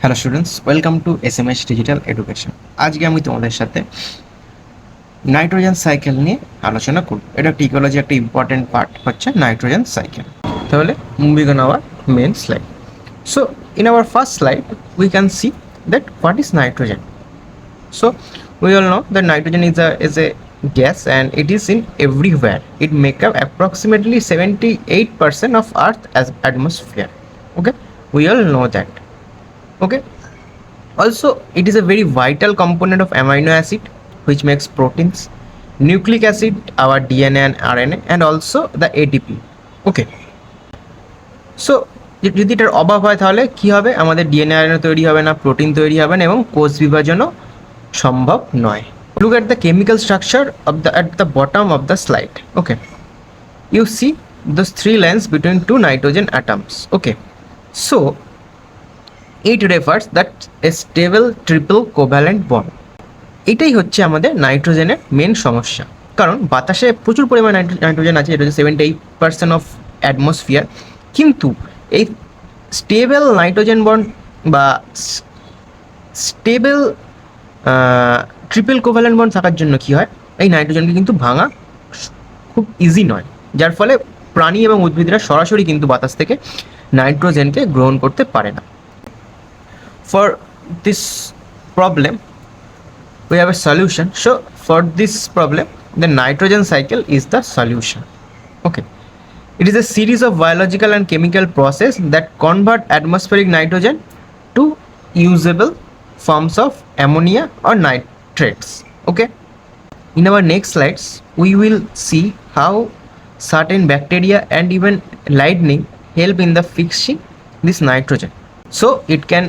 Hello students, welcome to SMS digital education. আজকে আমি তোমাদের সাথে নাইট্রোজেন সাইকেল নিয়ে আলোচনা করব। এটা টিকোলজি একটা ইম্পর্টেন্ট পার্ট হচ্ছে নাইট্রোজেন সাইকেল। তাহলে moving on our main slide. So in our first slide we can see that what is nitrogen. So we all know that nitrogen is a gas and it is in everywhere. It make up approximately 78% of Earth as atmosphere. Okay, we all know that. Okay, also it is a very vital component of amino acid which makes proteins, nucleic acid, our DNA and RNA, and also the ATP. Okay, so যদি এটার অভাব হয় তাহলে কি হবে, আমাদের DNA RNA তৈরি হবে না, প্রোটিন তৈরি হবে না এবং কোষ বিভাজনও সম্ভব নয়. Look at the chemical structure of at the bottom of the slide. Okay, you see those three lines between two nitrogen atoms. Okay, so it refers that a stable triple covalent bond. এটাই হচ্ছে আমাদের নাইট্রোজেনের main সমস্যা, কারণ বাতাসে প্রচুর পরিমাণে nitrogen আছে, এটা হচ্ছে 78% অফ অ্যাটমসফিয়ার, কিন্তু এই স্টেবল নাইট্রোজেন বন্ড বা স্টেবল ট্রিপল কোভ্যালেন্ট বন্ড থাকার জন্য কি হয়, এই নাইট্রোজেনকে কিন্তু ভাঙা খুব ইজি নয়, যার ফলে প্রাণী এবং উদ্ভিদরা সরাসরি কিন্তু বাতাস থেকে নাইট্রোজেনকে গ্রহণ করতে পারে না. For this problem we have a solution. So for this problem the nitrogen cycle is the solution. Okay, it is a series of biological and chemical process that convert atmospheric nitrogen to usable forms of ammonia or nitrates. Okay, in our next slides we will see how certain bacteria and even lightning help in the fixing this nitrogen so it can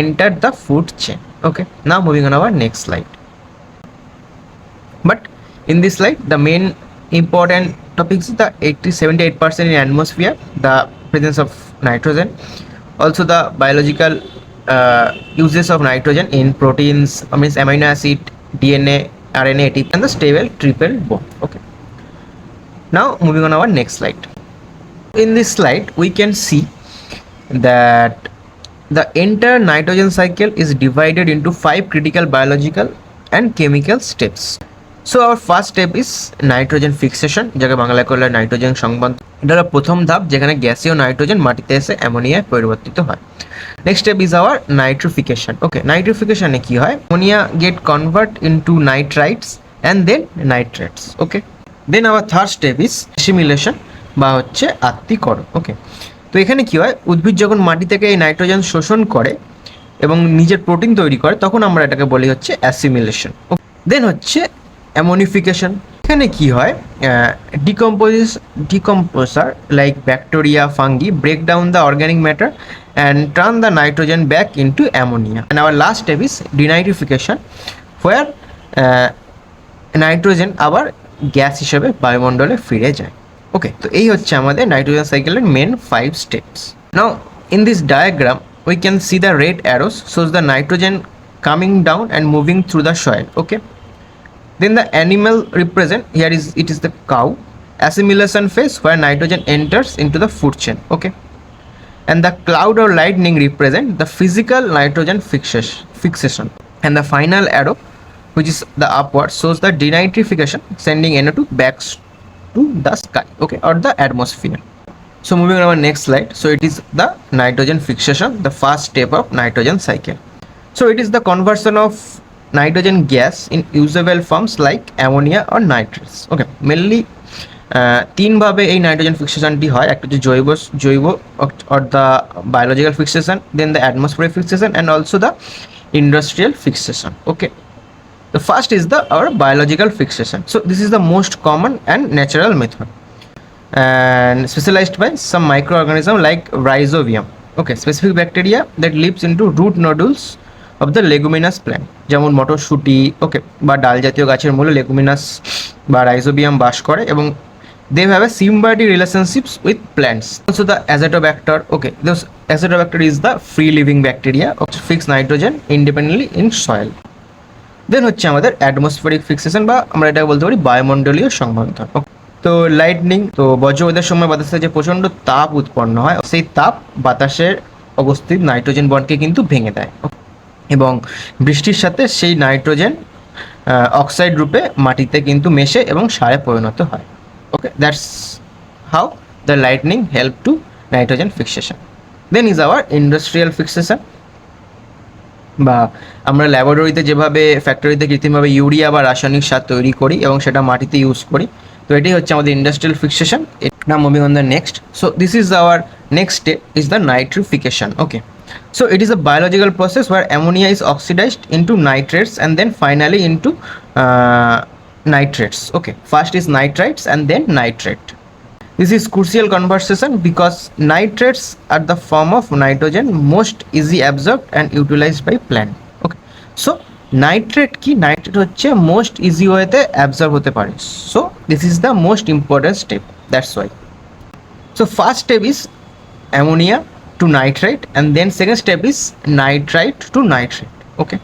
enter the food chain. Okay, now moving on our next slide. But in this slide the main important topics is the 78% in atmosphere, the presence of nitrogen, also the biological uses of nitrogen in proteins, means amino acid, DNA, RNA, ATP, and the stable triple bond. Okay, now moving on our next slide. In this slide we can see that the entire nitrogen cycle is divided into 5 critical biological and chemical steps. So our first step is nitrogen fixation, যাকে বাংলায় করলে nitrogen সংবন্ধন. এটা হলো প্রথম ধাপ, যেখানে গ্যাসীয় nitrogen মাটিতে এসে অ্যামোনিয়ায় পরিবর্তিত হয়. Next step is our nitrification. Okay, নাইট্রিফিকেশনে কি হয়, ammonia get convert into nitrites and then nitrates. Okay, then our third step is assimilation বা হচ্ছে আত্তীকরণ. ওকে, তো এখানে কি হয়, উদ্ভিদ যখন মাটি থেকে এই নাইট্রোজেন শোষণ করে এবং নিজের প্রোটিন তৈরি করে তখন আমরা এটাকে বলি হচ্ছে অ্যাসিমিলেশন. দেন হচ্ছে অ্যামোনিফিকেশন. এখানে কি হয়, decomposer like bacteria, fungi break down the organic matter and turn the nitrogen back into ammonia. And our last step is denitrification, where nitrogen আবার গ্যাস হিসেবে বায়ুমণ্ডলে ফিরে যায়. ওকে, তো এই হচ্ছে আমাদের নাইট্রোজেন সাইকেলের main 5 steps. Now in this diagram we can see the red arrows shows the nitrogen coming down and moving through the soil. Okay, then the animal represent, here is it is the cow, assimilation phase where nitrogen enters into the food chain. Okay, and the cloud or lightning represent the physical nitrogen fixation, and the final arrow which is the upward shows the denitrification, sending NO2 back to the sky, okay, or the atmosphere. So moving on our next slide. So it is the nitrogen fixation, the first step of nitrogen cycle. So it is the conversion of nitrogen gas in usable forms like ammonia or nitrates. Okay, mainly তিন ভাবে এই nitrogen ফিক্সেশনটি হয়, একটা হচ্ছে জৈব or the biological fixation, then the atmospheric fixation, and also the industrial fixation. Okay, the first is our biological fixation. So this is the most common and natural method and specialized by some microorganism like rhizobium. Okay, specific bacteria that lives into root nodules of the leguminous plant, যেমন মটরশুঁটি, ওকে, বা ডাল জাতীয় গাছের মূলে লেগুমিনাস বা rhizobium বাস করে এবং they have a symbiotic relationships with plants. Also the azotobacter. Okay, this azotobacter is the free living bacteria which fix nitrogen independently in soil. দেন হচ্ছে আমাদের অ্যাটমসফেরিক ফিক্সেশন বা আমরা এটাকে বলতে পারি বায়ুমণ্ডলীয় সংবন্ধন. তো লাইটনিং, তো বজ্রপাতের সময় বাতাসে যে প্রচণ্ড তাপ উৎপন্ন হয় সেই তাপ বাতাসের অবস্থিত নাইট্রোজেন বন্ডকে কিন্তু ভেঙে দেয় এবং বৃষ্টির সাথে সেই নাইট্রোজেন অক্সাইড রূপে মাটিতে কিন্তু মেশে এবং সারে পরিণত হয়। Okay, that's how the lightning help to nitrogen fixation. Then is our industrial fixation, বা আমরা ল্যাবরেটরিতে যেভাবে ফ্যাক্টরিতে কৃত্রিমভাবে ইউরিয়া বা রাসায়নিক সার তৈরি করি এবং সেটা মাটিতে ইউজ করি, তো এটাই হচ্ছে আমাদের industrial fixation. Now moving on the next, so this is our next step is the nitrification. Okay, so it is a biological process where ammonia is oxidized into nitrates and then finally into nitrates. Okay, first is nitrites and then nitrate. This is crucial conversation because nitrates are the form of nitrogen most easy absorbed and utilized by plant. Okay, so nitrate কি, nitrate হচ্ছে most easy ওয়েতে absorb হতে পারে। So this is the most important step, that's why. So first step is ammonia to nitrate and then second step is nitrite to nitrate. Okay,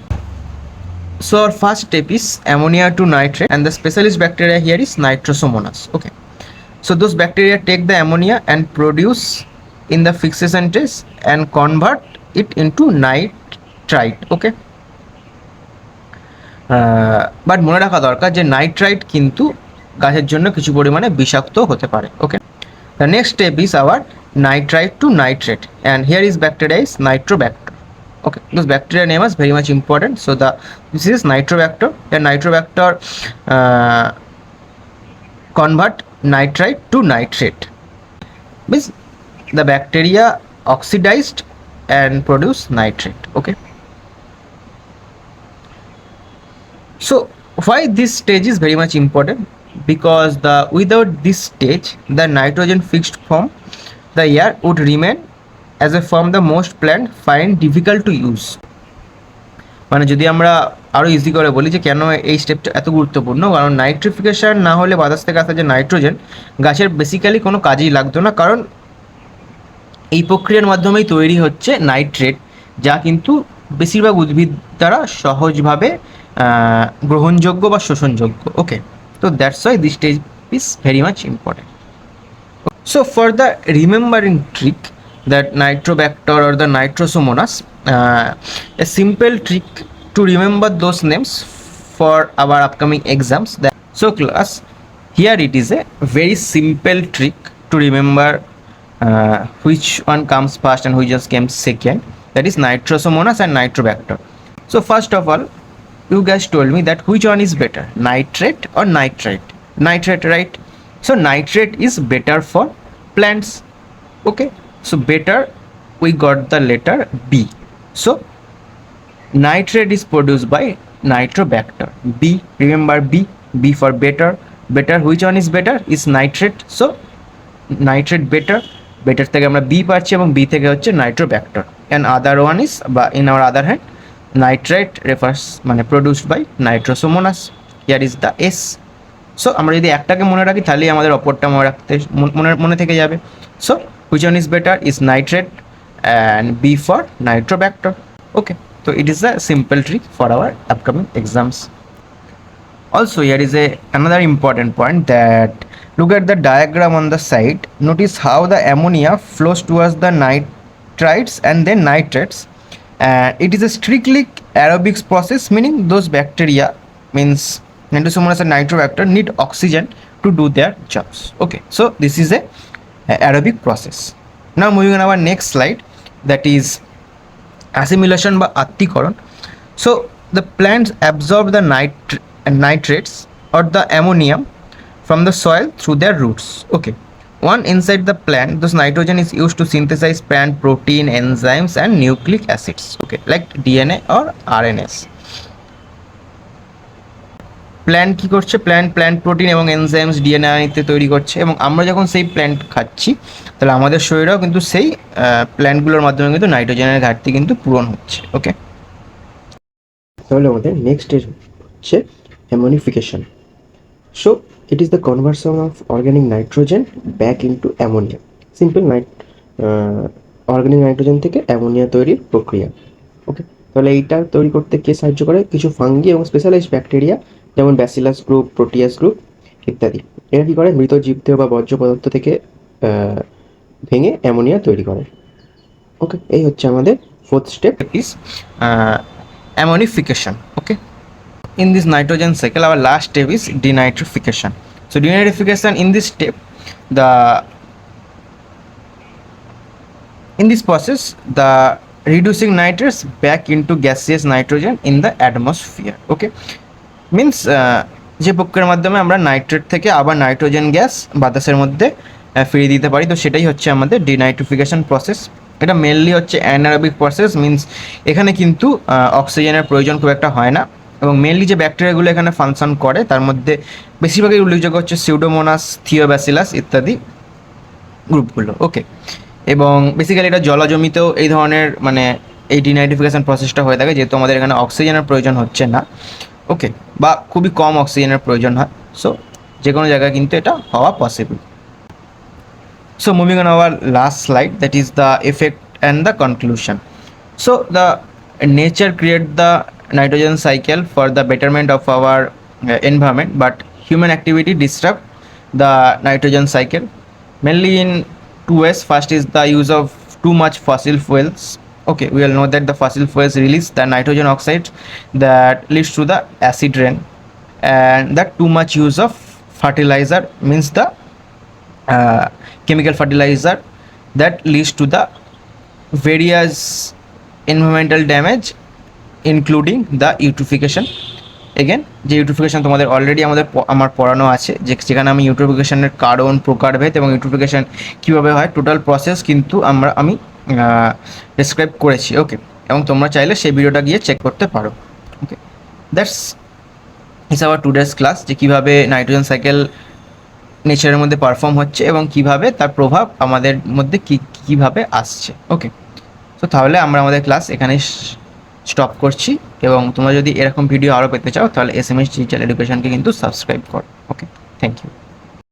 so our first step is ammonia to nitrate and the specialist bacteria here is Nitrosomonas. Okay, so those bacteria take the ammonia and produce in the fixation test and convert it into nitrite. Okay, but মনে রাখা দরকার যে nitrite কিন্তু গাছের জন্য কিছু পরিমাণে বিষাক্ত হতে পারে। Okay, the next step is our nitrite to nitrate and here is bacteria is Nitrobacter. Okay, this bacteria name is very much important. So this is Nitrobacter. The Nitrobacter convert nitrite to nitrate, means the bacteria oxidized and produce nitrate. Okay, so why this stage is very much important, because without this stage the nitrogen fixed form the air would remain as a form the most plant find difficult to use. মানে যদি আমরা আরও easy করে বলি যে কেন এই স্টেপটা এত গুরুত্বপূর্ণ, কারণ নাইট্রিফিকেশন না হলে বাতাস থেকে আসা যে নাইট্রোজেন গাছের বেসিক্যালি কোনো কাজেই লাগতো না, কারণ এই প্রক্রিয়ার মাধ্যমেই তৈরি হচ্ছে নাইট্রেট, যা কিন্তু বেশিরভাগ উদ্ভিদ দ্বারা সহজভাবে গ্রহণযোগ্য বা শোষণযোগ্য। ওকে, তো that's why this stage is very much important. So for the remembering trick that Nitrobacter or the Nitrosomonas, a simple trick to remember those names for our upcoming exams. So class, here it is a very simple trick to remember which one comes first and which just came second, that is Nitrosomonas and Nitrobacter. So first of all, you guys told me that which one is better, nitrate or nitrite? Nitrate, right? So nitrate is better for plants. Okay, so better, we got the letter B. So nitrate is produced by Nitrobacter. B, remember B, B for better. Better, which one is better? Is nitrate. So nitrate better, better থেকে আমরা B পাচ্ছি এবং B থেকে হচ্ছে Nitrobacter, and other one is, বা in our other hand, nitrate refers মানে produced by Nitrosomonas. Here is the S. So আমরা যদি একটাকে মনে রাখি তাহলেই আমাদের অপরটা মনে থেকে যাবে। So which one is better is nitrate and B for nitrobacter. Okay, তো it is a simple trick for our upcoming exams. Also here is another important point that look at the diagram on the side. Notice how the ammonia flows towards the nitrites and then nitrates, and it is a strictly aerobic process, meaning those bacteria, means Nitrosomonas and Nitrobacter, need oxygen to do their jobs. Okay, so this is a aerobic process. Now moving on our next slide, that is assimilation বা আত্তীকরণ. So the plants absorb the nitrates or the ammonium from the soil through their roots. Okay, one inside the plant, this nitrogen is used to synthesize plant protein, enzymes and nucleic acids. Okay, like DNA or RNAs. Plant কী করছে, plant protein এবং enzymes ডিএনএতে তৈরি করছে, এবং আমরা যখন সেই প্ল্যান্ট খাচ্ছি তাহলে আমাদের শরীরেও কিন্তু সেই প্ল্যান্টগুলোর মাধ্যমে কিন্তু নাইট্রোজেনের ঘাটতি কিন্তু পূরণ হচ্ছে। ওকে, তাহলে আমাদের নেক্সট স্টেজ হচ্ছে ammonification. So it is the conversion of organic nitrogen back into ammonia. Simple organic nitrogen থেকে অ্যামোনিয়া তৈরির প্রক্রিয়া। ওকে, তাহলে এইটা তৈরি করতে কে সাহায্য করে? কিছু ফাঙ্গি এবং স্পেশালাইজড ব্যাকটেরিয়া, যেমন ব্যাসিলাস গ্রুপ, প্রোটিয়াস গ্রুপ ইত্যাদি। এরা কী করে? মৃত জীবদেহ বা বর্জ্য পদার্থ থেকে ভেঙে অ্যামোনিয়া তৈরি করে। ওকে, এই হচ্ছে আমাদের fourth step is ammonification. Okay, in this nitrogen cycle our last step is denitrification. So denitrification, in this step the in this process the reducing nitrates back into gaseous nitrogen in the atmosphere. Okay, means যে প্রক্রিয়ার মাধ্যমে আমরা nitrate থেকে আবার nitrogen gas বাতাসের মধ্যে ফিরিয়ে দিতে পারি, তো সেটাই হচ্ছে আমাদের ডিনাইট্রিফিকেশন প্রসেস। এটা মেনলি হচ্ছে অ্যানারোবিক প্রসেস, মিন্স এখানে কিন্তু অক্সিজেনের প্রয়োজন খুব একটা হয় না, এবং মেনলি যে ব্যাকটেরিয়াগুলো এখানে ফাংশন করে তার মধ্যে বেশিরভাগই উল্লেখযোগ্য হচ্ছে সিউডোমোনাস, থিওব্যাসিলাস ইত্যাদি গ্রুপগুলো। ওকে, এবং বেসিক্যালি এটা জলজমিতেও এই ধরনের মানে এই ডিনাইট্রিফিকেশন প্রসেসটা হয়ে থাকে, যেহেতু আমাদের এখানে অক্সিজেনের প্রয়োজন হচ্ছে না। ওকে, বা খুবই কম অক্সিজেনের প্রয়োজন হয়, সো যে কোনো জায়গায় কিন্তু এটা হওয়া possible. So moving on our last slide, that is the effect and the conclusion. So the nature create the nitrogen cycle for the betterment of our environment, but human activity disrupt the nitrogen cycle mainly in two ways. First is the use of too much fossil fuels. Okay, we all know that the fossil fuels release the nitrogen oxide that leads to the acid rain, and that too much use of fertilizer means the chemical fertilizer that leads to the various environmental damage including the eutrophication. Again যে eutrophication তোমাদের already আমার পড়ানো আছে, যেখানে আমি ইউট্রোফিকেশনের কারণ, প্রকারভেদ এবং ইউট্রোফিকেশন কীভাবে হয় টোটাল প্রসেস কিন্তু আমি ডিসক্রাইব করেছি। ওকে, এবং তোমরা চাইলে সেই ভিডিওটা গিয়ে চেক করতে পারো। Okay, that's is our today's class, যে কীভাবে নাইট্রোজেন সাইকেল নেচারের মধ্যে পারফর্ম হচ্ছে এবং কিভাবে তার প্রভাব আমাদের মধ্যে কীভাবে আসছে। ওকে, তো তাহলে আমরা আমাদের ক্লাস এখানে স্টপ করছি, এবং তোমরা যদি এরকম ভিডিও আরও পেতে চাও তাহলে SMS ডিজিটাল এডুকেশনকে কিন্তু সাবস্ক্রাইব করো। ওকে, থ্যাংক ইউ।